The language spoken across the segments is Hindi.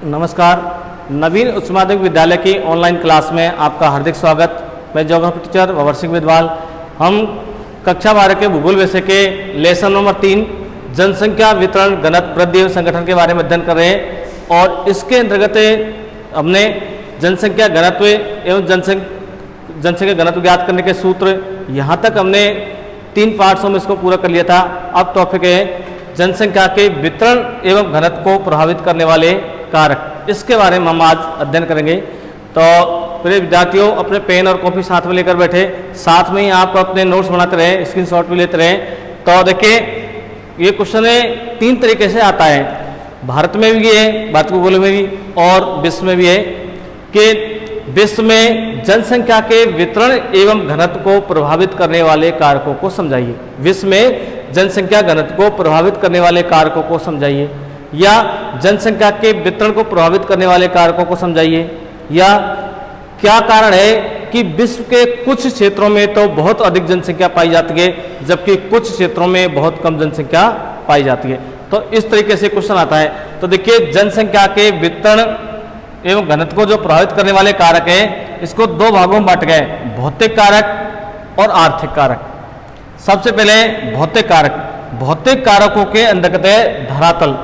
नमस्कार। नवीन उच्च माध्यमिक विद्यालय की ऑनलाइन क्लास में आपका हार्दिक स्वागत। मैं ज्योग्राफी टीचर ववर सिंह विद्वाल। हम कक्षा 12 के भूगोल विषय के लेसन नंबर 3 जनसंख्या वितरण घनत्व वृद्धि एवं संगठन के बारे में अध्ययन कर रहे हैं और इसके अंतर्गत हमने जनसंख्या घनत्व एवं जनसंख्या घनत्व ज्ञात करने के सूत्र यहाँ तक हमने 3 पार्ट्सों में इसको पूरा कर लिया था। अब टॉपिक है जनसंख्या के वितरण एवं घनत्व को प्रभावित करने वाले कारक। इसके बारे में हम आज अध्ययन करेंगे। तो प्रिय विद्यार्थियों, अपने पेन और कॉपी साथ में लेकर बैठे, साथ में ही आप अपने नोट्स बनाते रहें, स्क्रीनशॉट भी लेते रहें। तो देखिए, ये क्वेश्चन 3 तरीके से आता है। भारत में भी है, भारत भूगोल में भी और विश्व में भी है कि विश्व में जनसंख्या के वितरण एवं घनत्व को प्रभावित करने वाले कारकों को समझाइए। विश्व में जनसंख्या घनत्व को प्रभावित करने वाले कारकों को समझाइए, या जनसंख्या के वितरण को प्रभावित करने वाले कारकों को समझाइए, या क्या कारण है कि विश्व के कुछ क्षेत्रों में तो बहुत अधिक जनसंख्या पाई जाती है जबकि कुछ क्षेत्रों में बहुत कम जनसंख्या पाई जाती है। तो इस तरीके से क्वेश्चन आता है। तो देखिए, जनसंख्या के वितरण एवं घनत्व को जो प्रभावित करने वाले कारक हैं, इसको 2 भागों में बांट गए, भौतिक कारक और आर्थिक कारक। सबसे पहले भौतिक कारक। भौतिक कारकों के अंतर्गत है धरातल।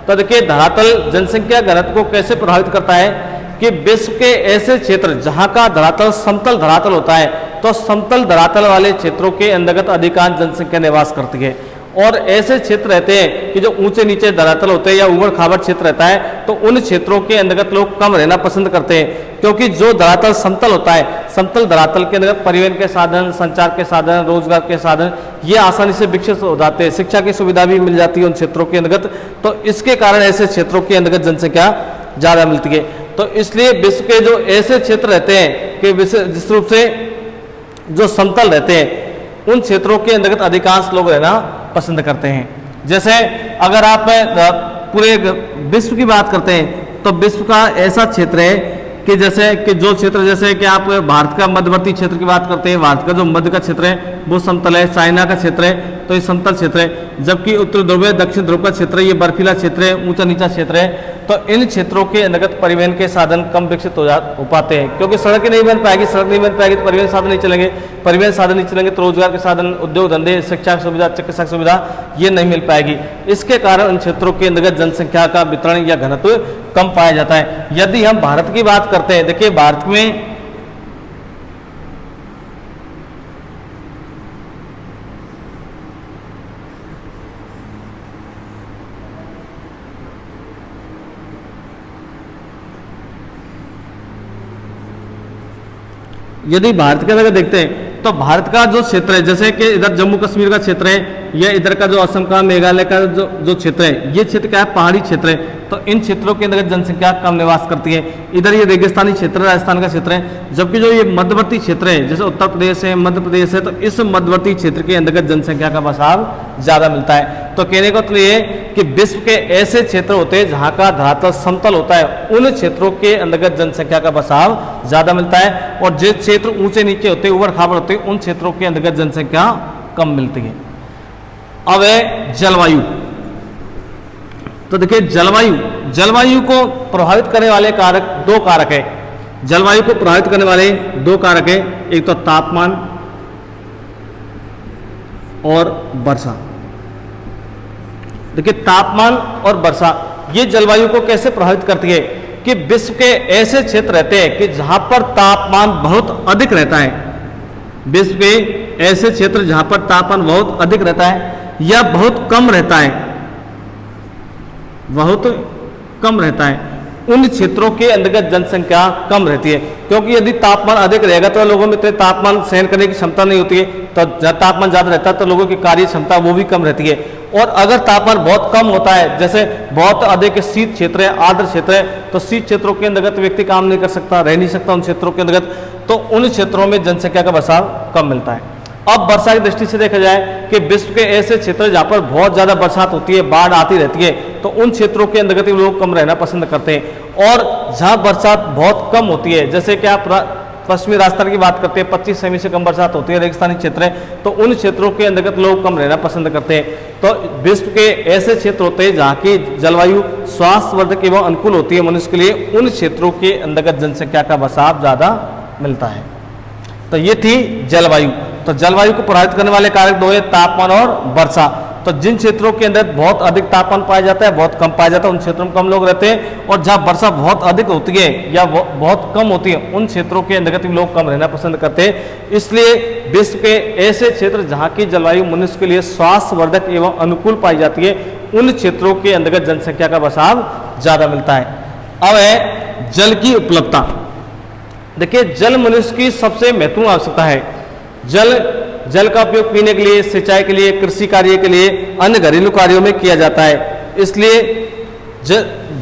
तो देखिए, धरातल जनसंख्या घनत्व को कैसे प्रभावित करता है कि विश्व के ऐसे क्षेत्र जहां का धरातल समतल धरातल होता है, तो समतल धरातल वाले क्षेत्रों के अंतर्गत अधिकांश जनसंख्या निवास करती है। और ऐसे क्षेत्र रहते हैं कि जो ऊंचे नीचे धरातल होते हैं या उबड़ खाबड़ क्षेत्र रहता है, तो उन क्षेत्रों के अंतर्गत लोग कम रहना पसंद करते हैं, क्योंकि जो धरातल समतल होता है, समतल धरातल के अंतर्गत परिवहन के साधन, संचार के साधन, रोजगार के साधन ये आसानी से विकसित हो जाते हैं, शिक्षा की सुविधा भी मिल जाती है उन क्षेत्रों के अंतर्गत। तो इसके कारण ऐसे क्षेत्रों के अंतर्गत जनसंख्या ज़्यादा मिलती है। तो इसलिए विश्व के जो ऐसे क्षेत्र रहते हैं कि जिस रूप से जो समतल रहते हैं, उन क्षेत्रों के अंतर्गत अधिकांश लोग रहना पसंद करते हैं। जैसे अगर आप पूरे विश्व की बात करते हैं, तो विश्व का ऐसा क्षेत्र है कि जैसे कि जो क्षेत्र, जैसे कि आप भारत का मध्यवर्ती क्षेत्र की बात करते हैं, भारत का जो मध्य का क्षेत्र है वो समतल है, चाइना का क्षेत्र है तो ये समतल क्षेत्र है, जबकि उत्तर ध्रुव दक्षिण ध्रुव का क्षेत्र है, ये बर्फीला क्षेत्र है, ऊंचा नीचा क्षेत्र है। तो इन क्षेत्रों के अंतर्गत परिवहन के साधन कम विकसित हो पाते हैं, क्योंकि सड़कें नहीं बन पाएगी, सड़क नहीं बन पाएगी तो परिवहन साधन नहीं चलेंगे, परिवहन साधन नहीं चलेंगे तो रोजगार के साधन, उद्योग धंधे, शिक्षा सुविधा, चिकित्सा सुविधा ये नहीं मिल पाएगी। इसके कारण इन क्षेत्रों के अंतर्गत जनसंख्या का वितरण या घनत्व कम पाया जाता है। यदि हम भारत की बात करते हैं, देखिए भारत में यदि भारत के अंदर देखते हैं तो भारत का जो क्षेत्र है, जैसे कि इधर जम्मू कश्मीर का क्षेत्र है, या इधर का जो असम का, मेघालय का जो क्षेत्र है, ये क्षेत्र क्या है, पहाड़ी क्षेत्र है। तो इन क्षेत्रों के अंदर जनसंख्या कम निवास करती है। इधर ये रेगिस्तानी क्षेत्र, राजस्थान का क्षेत्र है, जबकि जो ये मध्यवर्ती क्षेत्र है, जैसे उत्तर प्रदेश है, मध्य प्रदेश है, तो इस मध्यवर्ती क्षेत्र के अंतर्गत जनसंख्या का बसाव ज़्यादा मिलता है। तो कहने का तो ये कि विश्व के ऐसे क्षेत्र होते हैं जहाँ का धरातल समतल होता है, उन क्षेत्रों के अंतर्गत जनसंख्या का बसाव ज़्यादा मिलता है, और जो क्षेत्र ऊंचे नीचे होते हैं, उबड़ खाबड़ होते हैं, उन क्षेत्रों के अंतर्गत जनसंख्या कम मिलती है। अब है जलवायु। तो देखिए, जलवायु को प्रभावित करने वाले कारक 2 कारक है। जलवायु को प्रभावित करने वाले 2 कारक है, एक तो तापमान और वर्षा। देखिए, तापमान और वर्षा ये जलवायु को कैसे प्रभावित करती है कि विश्व के ऐसे क्षेत्र रहते हैं कि जहां पर तापमान बहुत अधिक रहता है, विश्व के ऐसे क्षेत्र जहां पर तापमान बहुत अधिक रहता है या बहुत कम रहता है, बहुत कम रहता है, उन क्षेत्रों के अंतर्गत जनसंख्या कम रहती है। क्योंकि यदि तापमान अधिक रहेगा तो लोगों में तापमान सहन करने की क्षमता नहीं होती है, तो तापमान ज़्यादा रहता है तो लोगों की कार्य क्षमता वो भी कम रहती है। और अगर तापमान बहुत कम होता है, जैसे बहुत अधिक शीत क्षेत्र है, आर्द्र क्षेत्र है, तो शीत क्षेत्रों के अंतर्गत व्यक्ति काम नहीं कर सकता, रह नहीं सकता उन क्षेत्रों के अंतर्गत, तो उन क्षेत्रों में जनसंख्या का बसाव कम मिलता है। अब वर्षा की दृष्टि से देखा जाए कि विश्व के ऐसे क्षेत्र जहाँ पर बहुत ज़्यादा बरसात होती है, बाढ़ आती रहती है, तो उन क्षेत्रों के अंतर्गत लोग कम रहना पसंद करते हैं। और जहाँ बरसात बहुत कम होती है, जैसे कि आप पश्चिमी राजस्थान की बात करते हैं 25 सेमी से कम बरसात होती है, रेगिस्तानी क्षेत्र है, तो उन क्षेत्रों के अंतर्गत लोग कम रहना पसंद करते हैं। तो विश्व के ऐसे क्षेत्र होते हैं जहाँ की जलवायु स्वास्थ्यवर्धक एवं अनुकूल होती है मनुष्य के लिए, उन क्षेत्रों के अंतर्गत जनसंख्या का बसाव ज़्यादा मिलता है। तो ये थी जलवायु। तो जलवायु को प्रभावित करने वाले कारक दो है, तापमान और वर्षा। तो जिन क्षेत्रों के अंदर बहुत अधिक तापमान पाया जाता है, बहुत कम पाया जाता है, उन क्षेत्रों में कम लोग रहते हैं, और जहाँ वर्षा बहुत अधिक होती है या बहुत कम होती है, उन क्षेत्रों के अंतर्गत लोग कम रहना पसंद करते हैं। इसलिए विश्व के ऐसे क्षेत्र जहाँ की जलवायु मनुष्य के लिए स्वास्थ्यवर्धक एवं अनुकूल पाई जाती है, उन क्षेत्रों के अंतर्गत जनसंख्या का बसाव ज़्यादा मिलता है। अब है जल की उपलब्धता। देखिए, जल मनुष्य की सबसे महत्वपूर्ण आवश्यकता है। जल का उपयोग पीने के लिए, सिंचाई के लिए, कृषि कार्य के लिए, अन्य घरेलू कार्यों में किया जाता है। इसलिए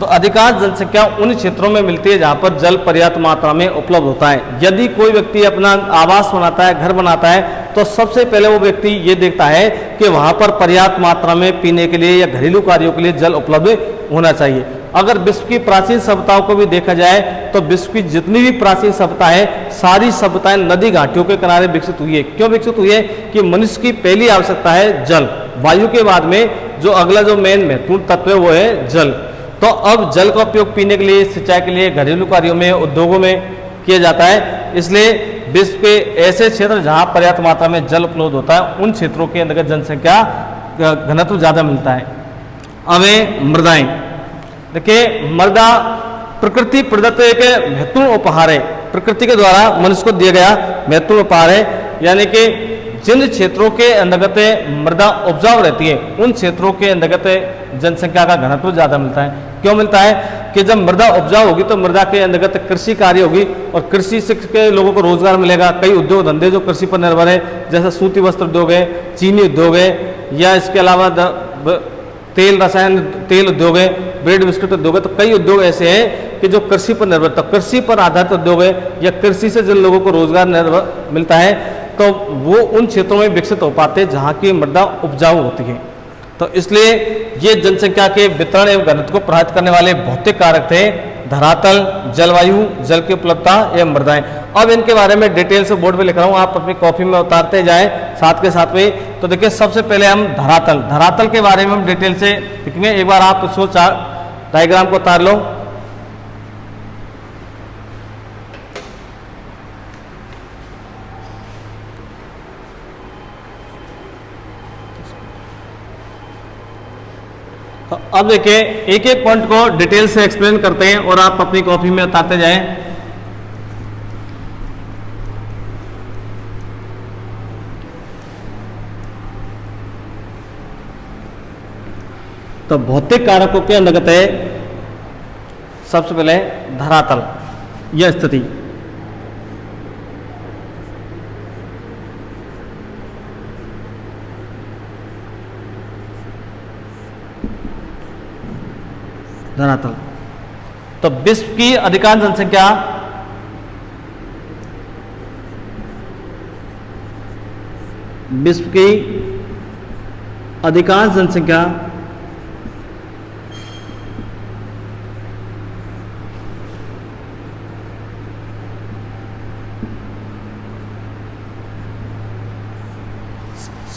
अधिकांश जनसंख्या उन क्षेत्रों में मिलती है जहां पर जल पर्याप्त मात्रा में उपलब्ध होता है। यदि कोई व्यक्ति अपना आवास बनाता है, घर बनाता है, तो सबसे पहले वो व्यक्ति ये देखता है कि वहां पर पर्याप्त मात्रा में पीने के लिए या घरेलू कार्यों के लिए जल उपलब्ध होना चाहिए। अगर विश्व की प्राचीन सभ्यताओं को भी देखा जाए तो विश्व की जितनी भी प्राचीन सभ्यता है, सारी सभ्यताएं नदी घाटियों के किनारे विकसित हुई है। क्यों विकसित हुई है? कि मनुष्य की पहली आवश्यकता है जल। वायु के बाद में जो अगला जो मेन महत्वपूर्ण तत्व है वो है जल। तो अब जल का उपयोग पीने के लिए, सिंचाई के लिए, घरेलू कार्यों में, उद्योगों में किया जाता है। इसलिए विश्व के ऐसे क्षेत्र जहाँ पर्याप्त मात्रा में जल उपलब्ध होता है, उन क्षेत्रों के अंतर्गत जनसंख्या घनत्व ज़्यादा मिलता है। अब मृदाएं। देखिए, मृदा प्रकृति प्रदत्त एक महत्वपूर्ण उपहार है, प्रकृति के द्वारा मनुष्य को दिया गया महत्वपूर्ण उपहार है। यानी कि जिन क्षेत्रों के अंतर्गत मृदा उपजाऊ रहती है, उन क्षेत्रों के अंतर्गत जनसंख्या का घनत्व ज़्यादा मिलता है। क्यों मिलता है? कि जब मृदा उपजाऊ होगी तो मृदा के अंतर्गत कृषि कार्य होगी, और कृषि से के लोगों को रोजगार मिलेगा। कई उद्योग धंधे जो कृषि पर निर्भर है, जैसे सूती वस्त्र उद्योग है, चीनी उद्योग है, या इसके अलावा तेल उद्योग है, ब्रेड बिस्कुट उद्योग है। तो कई उद्योग ऐसे हैं कि जो कृषि पर निर्भर, तो कृषि पर आधारित उद्योग है, या कृषि से जिन लोगों को रोजगार मिलता है, तो वो उन क्षेत्रों में विकसित हो पाते हैं जहाँ की मृदा उपजाऊ होती है। तो इसलिए ये जनसंख्या के वितरण एवं घनत्व को प्रभावित करने वाले भौतिक कारक थे: धरातल, जलवायु, जल की उपलब्धता एवं मृदाएं। अब इनके बारे में डिटेल से बोर्ड पे लिख रहा हूँ, आप अपनी कॉपी में उतारते जाएं साथ के साथ में। तो देखिए, सबसे पहले हम धरातल के बारे में हम डिटेल से लिखेंगे। एक बार आप उसको डायग्राम को उतार लो। तो अब देखिए, एक एक पॉइंट को डिटेल से एक्सप्लेन करते हैं और आप अपनी कॉपी में उतारते जाएं। तो भौतिक कारकों के अंतर्गत है सबसे पहले धरातल, यह स्थिति। धरातल। तो विश्व की अधिकांश जनसंख्या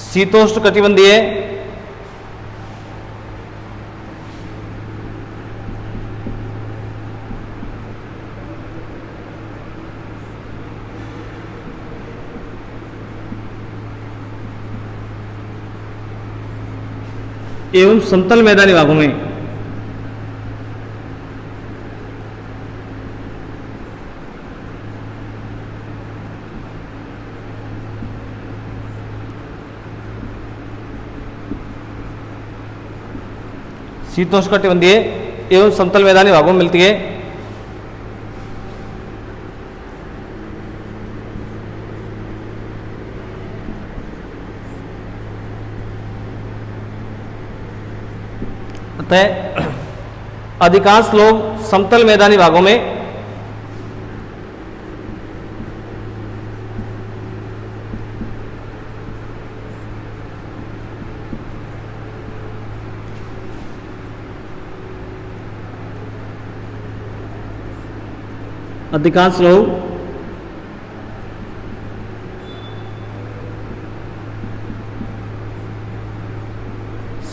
शीतोष्ण कटिबंधीय एवं समतल मैदानी भागों में शीतोष्णकटिबंधीय एवं समतल मैदानी भागों में मिलती है। अतः अधिकांश लोग समतल मैदानी भागों में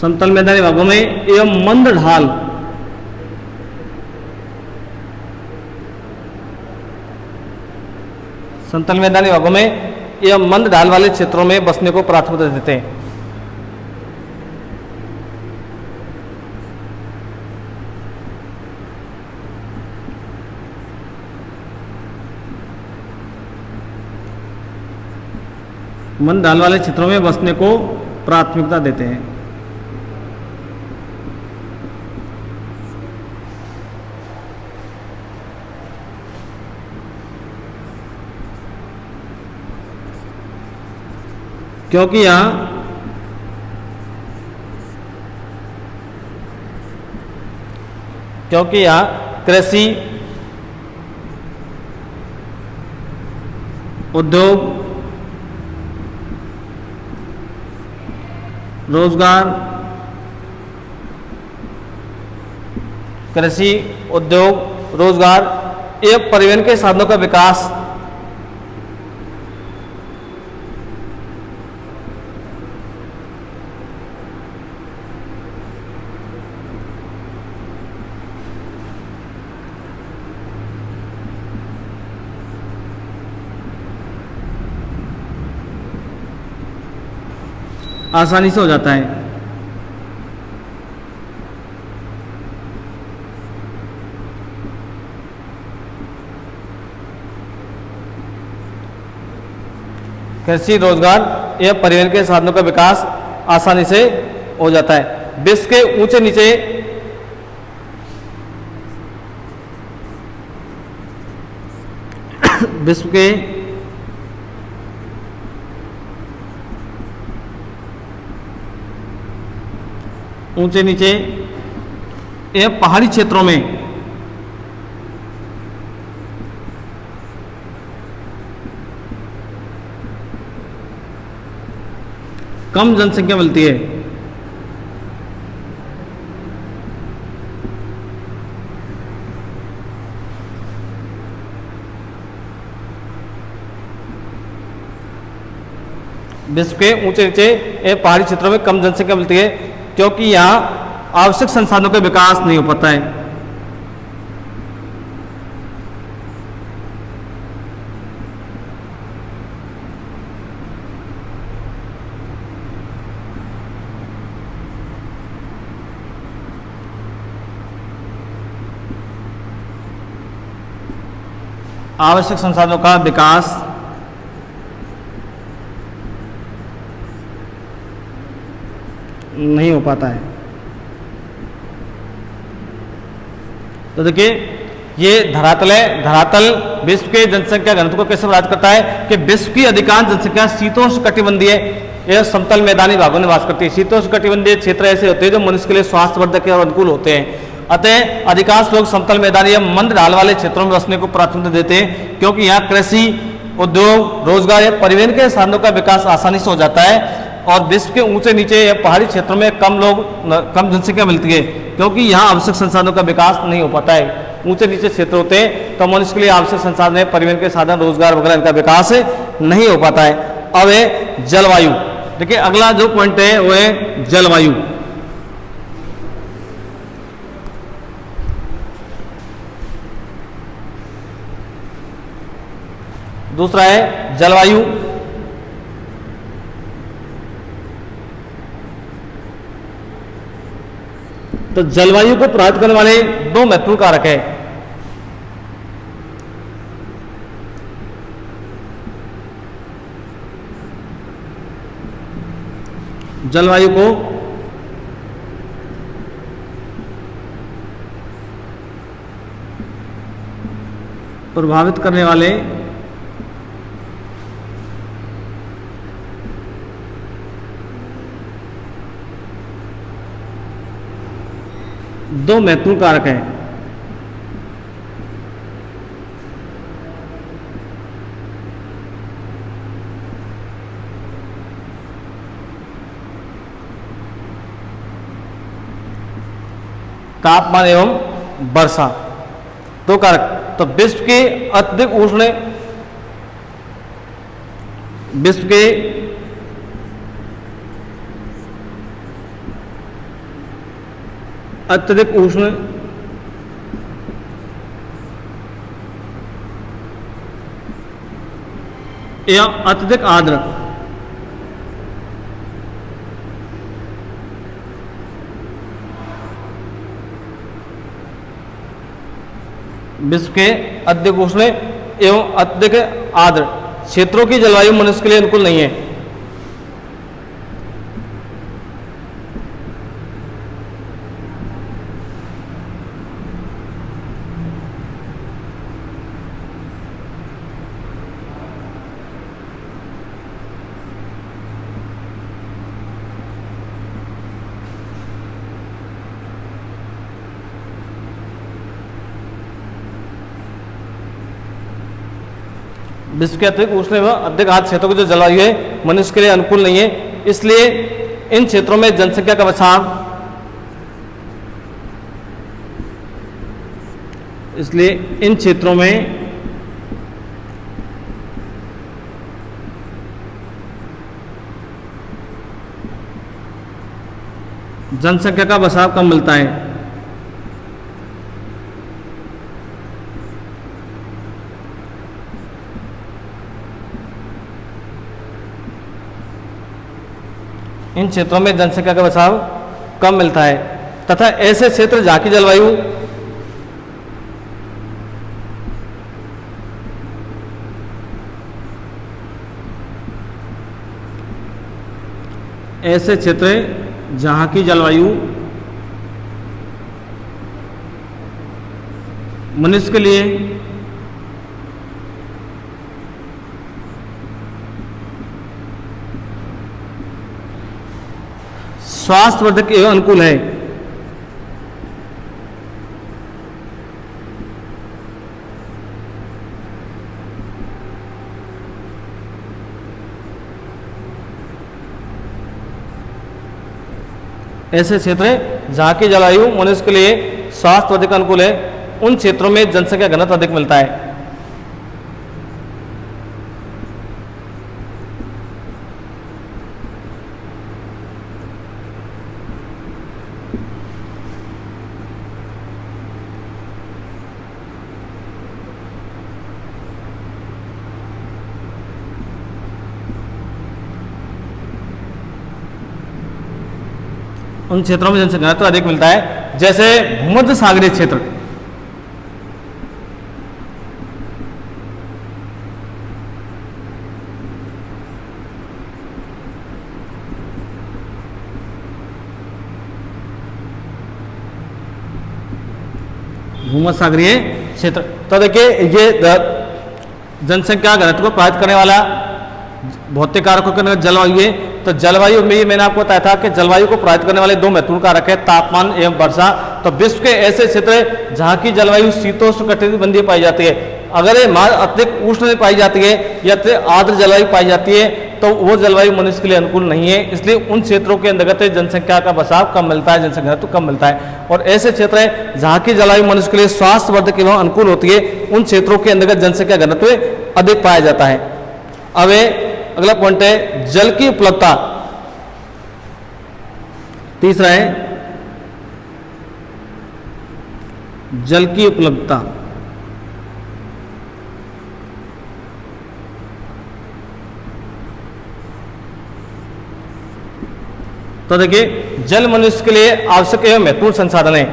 समतल मैदानी भागों में एवं मंद ढाल समतल मैदानी भागों में एवं मंद ढाल वाले क्षेत्रों में बसने को प्राथमिकता देते हैं। मंद ढाल वाले क्षेत्रों में बसने को प्राथमिकता देते हैं। क्योंकि यहाँ कृषि, उद्योग, रोजगार, कृषि, उद्योग, रोजगार एवं परिवहन के साधनों का विकास आसानी से हो जाता है। कृषि, रोजगार एवं परिवहन के साधनों का विकास आसानी से हो जाता है। विश्व के ऊंचे नीचे विश्व के ऊंचे नीचे एवं पहाड़ी क्षेत्रों में कम जनसंख्या मिलती है। विश्व के ऊंचे नीचे एवं पहाड़ी क्षेत्रों में कम जनसंख्या मिलती है क्योंकि यहाँ आवश्यक संसाधनों का विकास नहीं हो पाता है। आवश्यक संसाधनों का विकास नहीं हो पाता है। तो देखिए ये धरातल है। धरातल विश्व के जनसंख्या घनत्व को कैसे प्रभावित करता है कि विश्व की अधिकांश जनसंख्या शीतोष्ण कटिबंधीय एवं समतल मैदानी भागों में वास करती है। शीतोष्ण कटिबंधीय क्षेत्र ऐसे होते हैं जो मनुष्य के लिए स्वास्थ्यवर्धक और अनुकूल होते हैं। अतः अधिकांश लोग समतल मैदानी या मंद ढाल वाले क्षेत्रों में बसने को प्राथमिकता देते हैं क्योंकि यहाँ कृषि, उद्योग, रोजगार या परिवहन के साधनों का विकास आसानी से हो जाता है। और विश्व के ऊंचे नीचे या पहाड़ी क्षेत्रों में कम जनसंख्या मिलती है क्योंकि यहाँ आवश्यक संसाधनों का विकास नहीं हो पाता है। ऊंचे नीचे क्षेत्र होते हैं तो मनुष्य के लिए आवश्यक संसाधन है, परिवहन के साधन, रोजगार वगैरह इनका विकास नहीं हो पाता है। अब है जलवायु। देखिए अगला जो पॉइंट है वो है जलवायु। दूसरा है जलवायु। तो जलवायु को प्रभावित करने वाले दो महत्वपूर्ण कारक है। जलवायु को प्रभावित करने वाले दो महत्वपूर्ण कारक हैं। तापमान एवं वर्षा, दो कारक। तो विश्व के अत्यधिक उष्ण, विश्व के अत्यधिक उष्ण या अत्यधिक आर्द्र विश्व के अत्यधिक उष्ण एवं अत्यधिक आर्द्र क्षेत्रों की जलवायु मनुष्य के लिए अनुकूल नहीं है। विश्व के अत्यधिक उष्ण एवं अत्यधिक आर्द्र क्षेत्रों की जो जलवायु है मनुष्य के लिए अनुकूल नहीं है, इसलिए इन क्षेत्रों में जनसंख्या का बसाव इन क्षेत्रों में जनसंख्या का बसाव कम मिलता है। इन क्षेत्रों में जनसंख्या का बसाव कम मिलता है तथा ऐसे क्षेत्र जहाँ की जलवायु मनुष्य के लिए स्वास्थ्यवर्धक एवं अनुकूल है। ऐसे क्षेत्र जहाँ की जलवायु मनुष्य के लिए स्वास्थ्यवर्धक अनुकूल है, उन क्षेत्रों में जनसंख्या घनत्व अधिक मिलता है। उन क्षेत्रों में जनसंख्या घनत्व अधिक मिलता है, जैसे भूमध्य सागरीय क्षेत्र, भूमध्य सागरीय क्षेत्र। तो देखिए ये जनसंख्या घनत्व को प्रभावित करने वाला भौतिक कारकों के जलवायु है। तो जलवायु में मैंने आपको बताया था कि जलवायु को प्रभावित करने वाले दो महत्वपूर्ण कारक है, तापमान एवं वर्षा। तो विश्व के ऐसे क्षेत्र जहाँ की जलवायु शीतोष्ण कटिबंधीय पाई जाती है, अगर ये अत्यधिक उष्ण पाई जाती है या आर्द्र जलवायु पाई जाती है तो वो जलवायु मनुष्य के लिए अनुकूल नहीं है। इसलिए उन क्षेत्रों के अंतर्गत जनसंख्या का बसाव कम मिलता है, जनसंख्या तो कम मिलता है। और ऐसे क्षेत्र है जहाँ की जलवायु मनुष्य के लिए स्वास्थ्यवर्धक एवं अनुकूल होती है, उन क्षेत्रों के अंतर्गत जनसंख्या घनत्व अधिक पाया जाता है। अब अगला पॉइंट है जल की उपलब्धता। तीसरा है जल की उपलब्धता। तो देखिए जल मनुष्य के लिए आवश्यक एवं महत्वपूर्ण संसाधन है।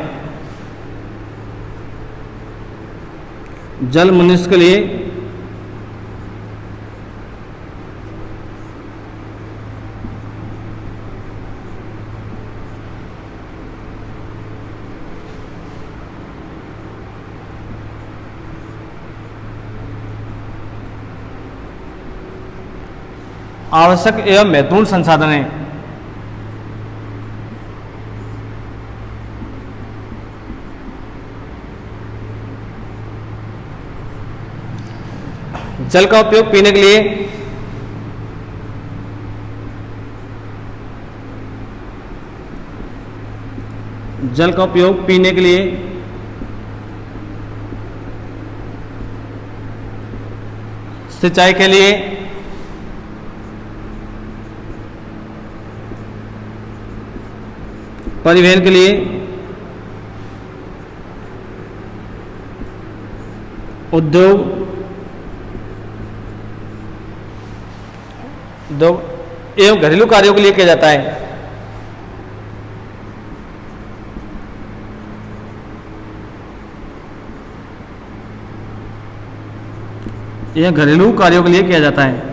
जल मनुष्य के लिए आवश्यक एवं महत्वपूर्ण संसाधन है। जल का उपयोग पीने के लिए, जल का उपयोग पीने के लिए, सिंचाई के लिए, परिवहन के लिए उद्योग एवं घरेलू कार्यों के लिए किया जाता है। यह घरेलू कार्यों के लिए किया जाता है।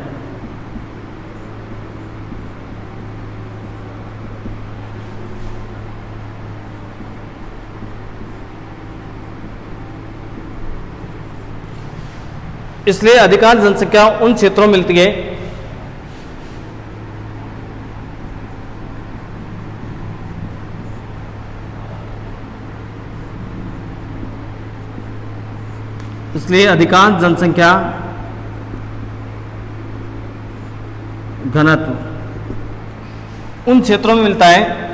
इसलिए अधिकांश जनसंख्या उन क्षेत्रों में मिलती है इसलिए अधिकांश जनसंख्या घनत्व उन क्षेत्रों में मिलता है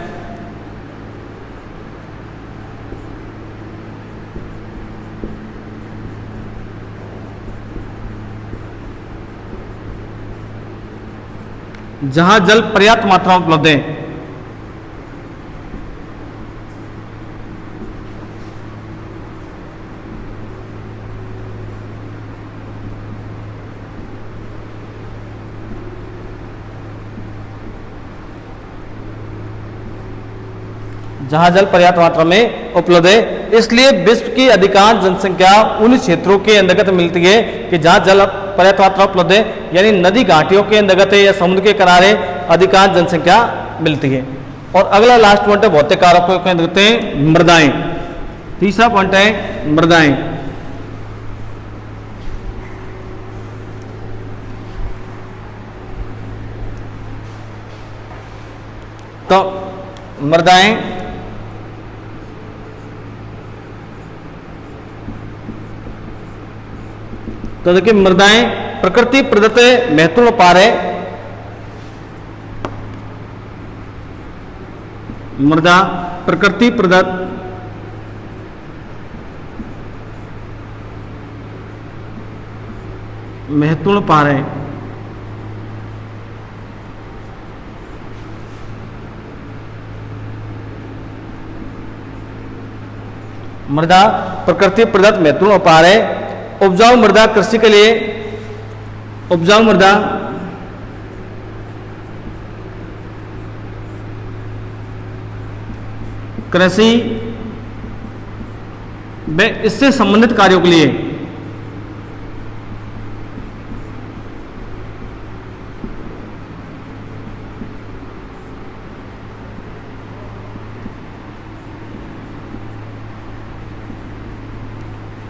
जहां जल पर्याप्त मात्रा में उपलब्ध है। जहां जल पर्याप्त मात्रा में उपलब्ध है, इसलिए विश्व की अधिकांश जनसंख्या उन क्षेत्रों के अंतर्गत मिलती है कि जहां जल पर्याप्त मात्रा उपलब्ध है, यानी नदी घाटियों के अंतर्गत या समुद्र के किनारे अधिकांश जनसंख्या मिलती है। और अगला लास्ट पॉइंट है भौतिक कारकों के अंतर्गत मृदाएं। तीसरा पॉइंट है मृदाएं। तो मृदाएं तो देखिए मृदाएं प्रकृति प्रदत्त महत्वपूर्ण पार है। मृदा प्रकृति प्रदत्त महत्वपूर्ण पार है। मृदा प्रकृति प्रदत्त महत्वपूर्ण उपहार है। उपजाऊ मृदा कृषि के लिए उपजाऊ मृदा कृषि व इससे संबंधित कार्यों के लिए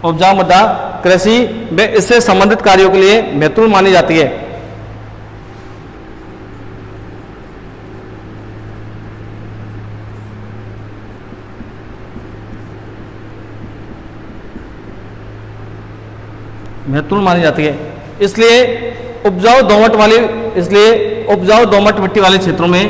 उपजाऊ मृदा कृषि व इससे संबंधित कार्यों के लिए महत्वपूर्ण मानी जाती है। महत्वपूर्ण मानी जाती है। इसलिए उपजाऊ दोमट मिट्टी वाले क्षेत्रों में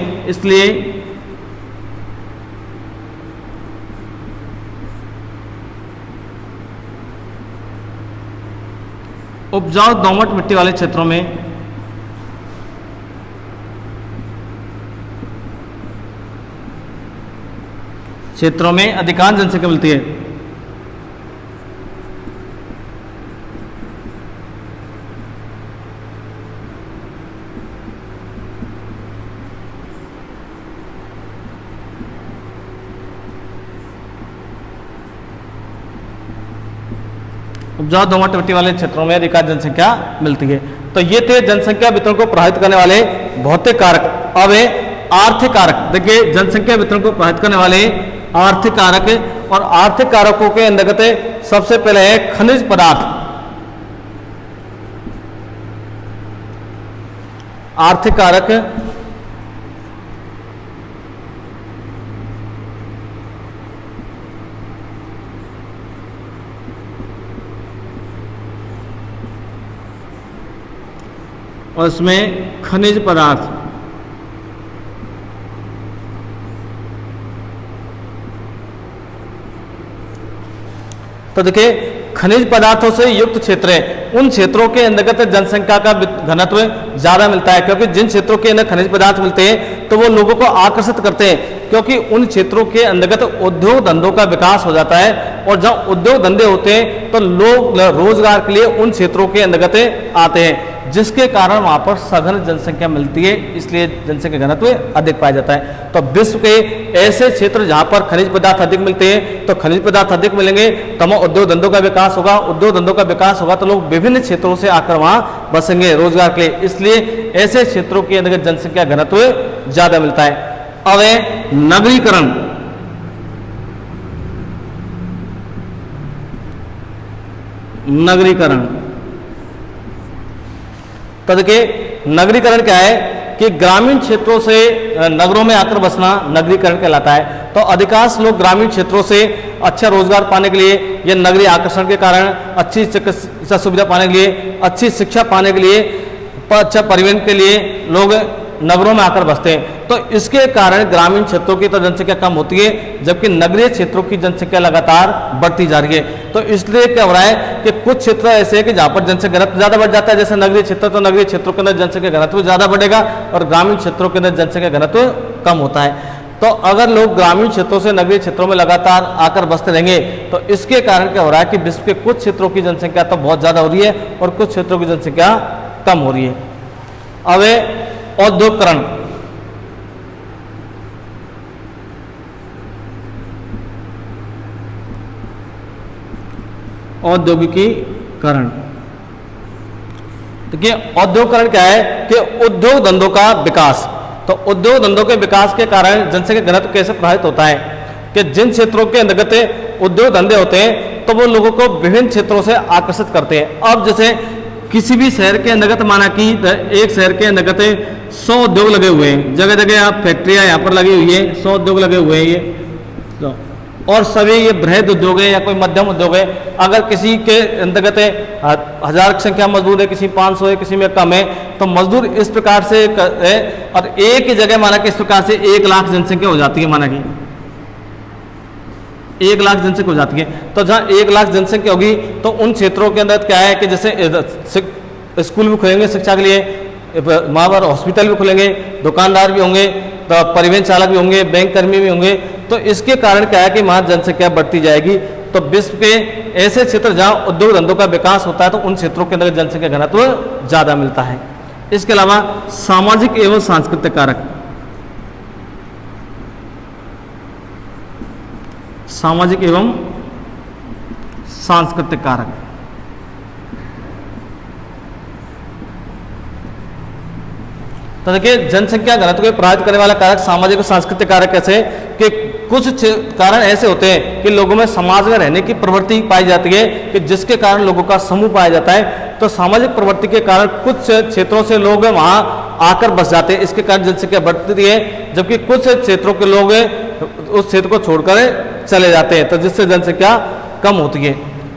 उपजाऊ दोमट मिट्टी वाले क्षेत्रों में अधिकांश जनसंख्या मिलती है। उपजाऊ दोमट मिट्टी वाले क्षेत्रों में अधिकांश जनसंख्या मिलती है। तो ये थे जनसंख्या वितरण को प्रभावित करने वाले भौतिक कारक। अब है आर्थिक कारक। देखिए जनसंख्या वितरण को प्रभावित करने वाले आर्थिक कारक, और आर्थिक कारकों के अंतर्गत सबसे पहले है खनिज पदार्थ। आर्थिक कारक और इसमें खनिज पदार्थ। तो देखिए खनिज पदार्थों से युक्त क्षेत्र है, उन क्षेत्रों के अंतर्गत जनसंख्या का घनत्व ज्यादा मिलता है, क्योंकि जिन क्षेत्रों के अंदर खनिज पदार्थ मिलते हैं तो वो लोगों को आकर्षित करते हैं, क्योंकि उन क्षेत्रों के अंतर्गत उद्योग धंधों का विकास हो जाता है, और जब उद्योग धंधे होते हैं तो लोग रोजगार के लिए उन क्षेत्रों के अंतर्गत आते हैं, जिसके कारण वहां पर सघन जनसंख्या मिलती है, इसलिए जनसंख्या घनत्व अधिक पाया जाता है। तो विश्व के ऐसे क्षेत्र जहां पर खनिज पदार्थ अधिक मिलते हैं, तो खनिज पदार्थ अधिक मिलेंगे तो उद्योग धंधों का विकास होगा, उद्योग धंधों का विकास होगा तो लोग विभिन्न क्षेत्रों से आकर वहां बसेंगे रोजगार के लिए, इसलिए ऐसे क्षेत्रों के अंतर्गत जनसंख्या घनत्व ज्यादा मिलता है। अब है नगरीकरण। नगरीकरण तो देखिए नगरीकरण क्या है कि ग्रामीण क्षेत्रों से नगरों में आकर बसना नगरीकरण कहलाता है। तो अधिकांश लोग ग्रामीण क्षेत्रों से अच्छा रोजगार पाने के लिए या नगरीय आकर्षण के कारण अच्छी चिकित्सा सुविधा पाने के लिए, अच्छी शिक्षा पाने के लिए, अच्छा परिवहन के लिए लोग नगरों में आकर बसते हैं। तो इसके कारण ग्रामीण क्षेत्रों की तो जनसंख्या कम होती है, जबकि नगरीय क्षेत्रों की जनसंख्या लगातार बढ़ती जा रही है। तो इसलिए क्या हो रहा है कि कुछ क्षेत्र ऐसे हैं कि जहां पर जनसंख्या घनत्व ज्यादा बढ़ जाता है, जैसे नगरीय क्षेत्र, तो नगरीय क्षेत्रों के अंदर जनसंख्या घनत्व ज्यादा बढ़ेगा और ग्रामीण क्षेत्रों के अंदर जनसंख्या घनत्व कम होता है। तो अगर लोग ग्रामीण क्षेत्रों से नगरीय क्षेत्रों में लगातार आकर बसते रहेंगे तो इसके कारण क्या हो रहा है कि विश्व के कुछ क्षेत्रों की जनसंख्या तो बहुत ज्यादा हो रही है और कुछ क्षेत्रों की जनसंख्या कम हो रही है। अब औद्योगिकरण। औद्योगिकीकरण देखिए औद्योगिकरण क्या है कि उद्योग धंधों का विकास। तो उद्योग धंधों के विकास के कारण जनसंख्या घनत्व कैसे प्रभावित होता है कि जिन क्षेत्रों के अंतर्गत उद्योग धंधे होते हैं तो वो लोगों को विभिन्न क्षेत्रों से आकर्षित करते हैं। अब जैसे किसी भी शहर के अंतर्गत माना कि एक शहर के अंतर्गत 100 उद्योग लगे हुए हैं, जगह जगह आप फैक्ट्रियां यहाँ पर लगी हुई है, 100 उद्योग लगे हुए हैं ये तो, और सभी ये बृहद उद्योग है या कोई मध्यम उद्योग है। अगर किसी के अंतर्गत 1000 की संख्या मजदूर है, किसी 500 है, किसी में कम है, तो मजदूर इस प्रकार से है और एक ही जगह माना कि इस प्रकार से 1 लाख जनसंख्या हो जाती है, माना कि 1 लाख जनसंख्या हो जाती है। तो जहाँ 1 लाख जनसंख्या होगी तो उन क्षेत्रों के अंदर क्या है कि जैसे स्कूल भी खुलेंगे शिक्षा के लिए, वहाँ पर हॉस्पिटल भी खुलेंगे, दुकानदार भी होंगे, तो परिवहन चालक भी होंगे, बैंक कर्मी भी होंगे। तो इसके कारण क्या है कि वहाँ जनसंख्या बढ़ती जाएगी। तो विश्व के ऐसे क्षेत्र जहाँ उद्योग धंधों का विकास होता है तो उन क्षेत्रों के अंदर जनसंख्या घनत्व ज़्यादा मिलता है। इसके अलावा सामाजिक एवं सांस्कृतिक कारक। सामाजिक एवं सांस्कृतिक कारक तो देखिए जनसंख्या घनत्व को प्रभावित करने वाला कारक सामाजिक और सांस्कृतिक कारक कैसे कि कुछ कारण ऐसे होते हैं कि लोगों में समाज में रहने की प्रवृत्ति पाई जाती है कि जिसके कारण लोगों का समूह पाया जाता है। तो सामाजिक प्रवृत्ति के कारण कुछ क्षेत्रों से लोग वहां आकर बस जाते हैं, इसके कारण जनसंख्या बढ़ती है, जबकि कुछ क्षेत्रों के लोग उस क्षेत्र को छोड़कर चले जाते हैं, तो जिससे जनसंख्या कम होती है।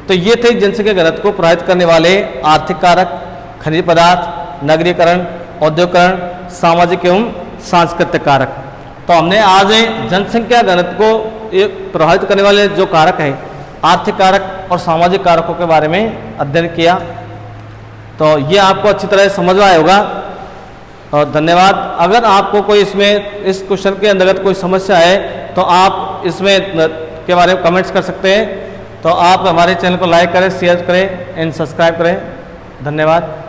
तो ये थे जनसंख्या घनत्व को प्रभावित करने वाले आर्थिक कारक, खनिज पदार्थ, नगरीकरण, औद्योगिकरण, सामाजिक एवं सांस्कृतिक कारक। तो हमने आज जनसंख्या घनत्व को प्रभावित करने वाले जो कारक हैं, आर्थिक कारक और सामाजिक कारकों के बारे में अध्ययन किया। तो ये आपको अच्छी तरह समझ में आया होगा और धन्यवाद। अगर आपको कोई इसमें इस क्वेश्चन के अंतर्गत कोई समस्या है तो आप इसमें के बारे में कमेंट्स कर सकते हैं। तो आप हमारे चैनल को लाइक करें, शेयर करें एंड सब्सक्राइब करें। धन्यवाद।